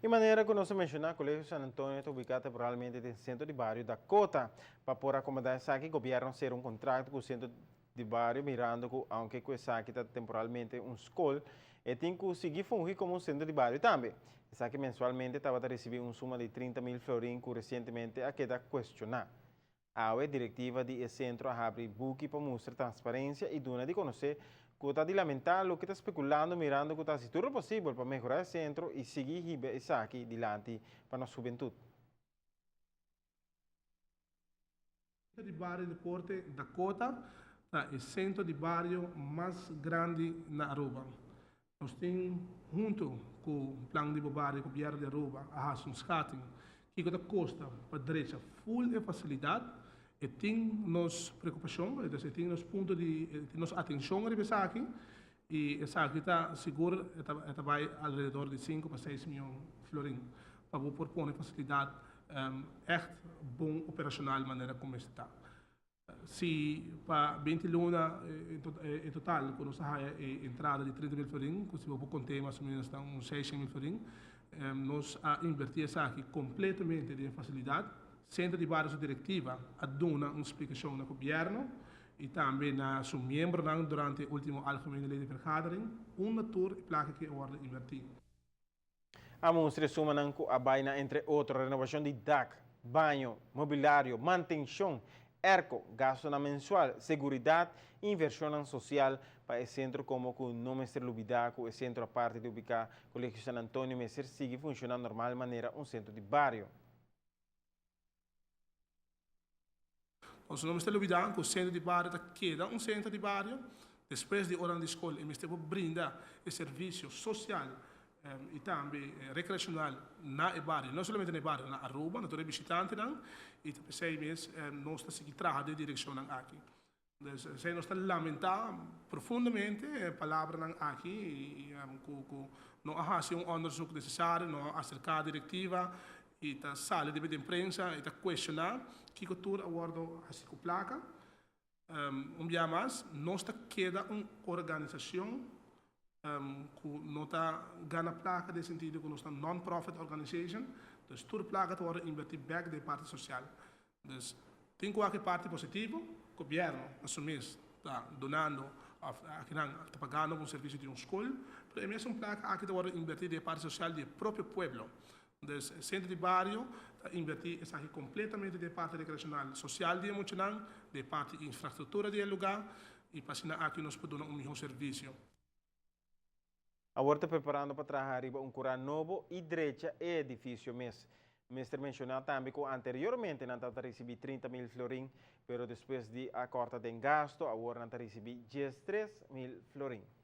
De maneira que nós mencionamos, o Colégio San Antonio está ubicado temporalmente no centro de bairro da Cota, para poder acomodar essa aqui, o governo ser um contrato com o centro de bairro, mirando que, aunque essa aqui está temporalmente escola, e tem que conseguir fungir como um centro de bairro também. Essa aqui mensualmente estava a receber uma suma de 30 mil florins, que recentemente a queda questionar. A diretiva de centro a abrir buque para mostrar transparência e dona de conhecer que está de lamentar o que está especulando, mirando que está se tudo possível para melhorar o centro e seguir isso aqui adiante para a nossa juventude. De bairro de Porte da Cota é o centro de bairro mais grande na Aruba. Nós temos, junto com o plano de bairro do governo de Aruba, a um schatting que custa para a direita full e facilidade, e tem nos preocupação, tem nos pontos de nos atenção a aqui, e essa aqui está seguro, vai alrededor de 5 para 6 milhões de florins, para propor facilidade echt bom operacional maneira como está. Se para 20 luna em total, quando nós a entrada de 30 mil florins, se eu vou contar mais ou menos uns 6 mil florins, nós a invertir essa aqui completamente de facilidade. Centro de várias diretiva a dar uma explicação no governo e também na seu membro durante o último algemene lei de vergadering, tour e placa que ordem invertir. A mostra suma a baina entre outros renovação de DAC, banho, mobiliário, manutenção, ERCO, gasto na mensual, seguridade e inversão social para o centro como o nome ser Lubidaco, o centro a parte de ubicar o Colégio San Antonio, mas sigue funcionando de normal maneira centro de bairro. Nós não estamos olvidando que o centro de bairro queda centro de bairro, depois de hora de escola, e estamos brindando o serviço social e também recreacional na bairro, não somente na bairro, na Aruba, na torre visitante, e também 6 meses nós estamos seguindo trabalhando de direção aqui. Nós estamos lamentando profundamente a palavra aqui, e não há um onderzoek necessário, não há acerca da diretiva, e ta sala de imprensa e ta questionar que cultura aguardo a cinco placa dia mais nós ta queda uma organização que não ta ganha placa de sentido que nós ta non-profit organization dus toda placa ta ora invertir back da parte social dus tem qualquer parte positivo o governo assumir está donando aqui não está pagando um serviço de uma escola mas é mesmo placa aqui ta ora invertir da parte social do próprio pueblo. O centro de bairro invertir essa aqui completamente de parte recreacional social de emocional, de parte infraestrutura de lugar e para assim aqui nós podemos dar melhor serviço. Agora está preparando para trabalhar um curral novo e direita e edifício mesmo. Mestre mencionou também que anteriormente não estava recebendo 30 mil florins, mas depois de a corta de gasto, agora não está recebendo 13 mil florins.